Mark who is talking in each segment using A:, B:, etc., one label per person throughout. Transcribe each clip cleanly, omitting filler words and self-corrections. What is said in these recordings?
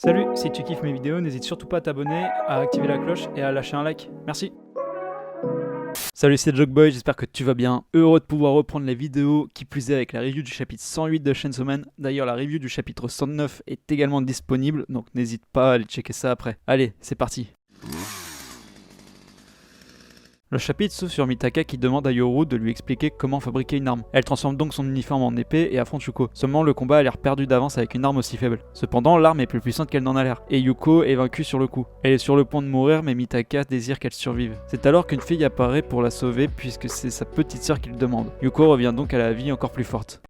A: Salut, si tu kiffes mes vidéos, n'hésite surtout pas à t'abonner, à activer la cloche et à lâcher un like. Merci. Salut, c'est Jokeboy, j'espère que tu vas bien. Heureux de pouvoir reprendre les vidéos, qui plus est avec la review du chapitre 108 de Chainsaw Man. D'ailleurs, la review du chapitre 109 est également disponible, donc n'hésite pas à aller checker ça après. Allez, c'est parti. Le chapitre s'ouvre sur Mitaka qui demande à Yoru de lui expliquer comment fabriquer une arme. Elle transforme donc son uniforme en épée et affronte Yuko. Seulement le combat a l'air perdu d'avance avec une arme aussi faible. Cependant l'arme est plus puissante qu'elle n'en a l'air, et Yuko est vaincue sur le coup. Elle est sur le point de mourir mais Mitaka désire qu'elle survive. C'est alors qu'une fille apparaît pour la sauver puisque c'est sa petite sœur qui le demande. Yuko revient donc à la vie encore plus forte.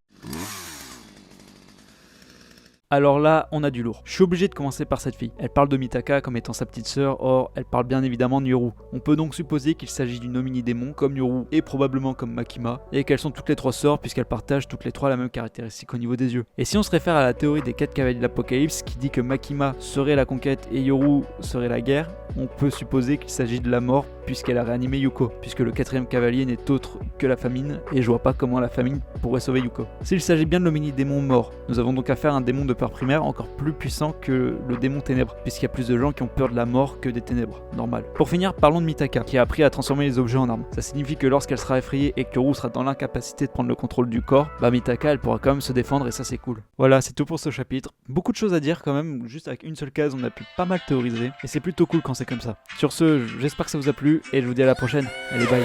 A: Alors là, on a du lourd. Je suis obligé de commencer par cette fille. Elle parle de Mitaka comme étant sa petite sœur, or elle parle bien évidemment de Yoru. On peut donc supposer qu'il s'agit d'une homini-démon comme Yoru et probablement comme Makima, et qu'elles sont toutes les trois sœurs puisqu'elles partagent toutes les trois la même caractéristique au niveau des yeux. Et si on se réfère à la théorie des 4 cavaliers de l'Apocalypse qui dit que Makima serait la conquête et Yoru serait la guerre, on peut supposer qu'il s'agit de la mort puisqu'elle a réanimé Yuko, puisque le 4ème cavalier n'est autre que la famine, et je vois pas comment la famine pourrait sauver Yuko. S'il s'agit bien de l'homini-démon mort, nous avons donc affaire à un démon de peur primaire encore plus puissant que le démon ténèbres, puisqu'il y a plus de gens qui ont peur de la mort que des ténèbres, normal. Pour finir, parlons de Mitaka, qui a appris à transformer les objets en armes. Ça signifie que lorsqu'elle sera effrayée et que Yoru sera dans l'incapacité de prendre le contrôle du corps, bah Mitaka elle pourra quand même se défendre et ça c'est cool. Voilà, c'est tout pour ce chapitre. Beaucoup de choses à dire quand même, juste avec une seule case on a pu pas mal théoriser, et c'est plutôt cool quand c'est comme ça. Sur ce, j'espère que ça vous a plu, et je vous dis à la prochaine. Allez, bye.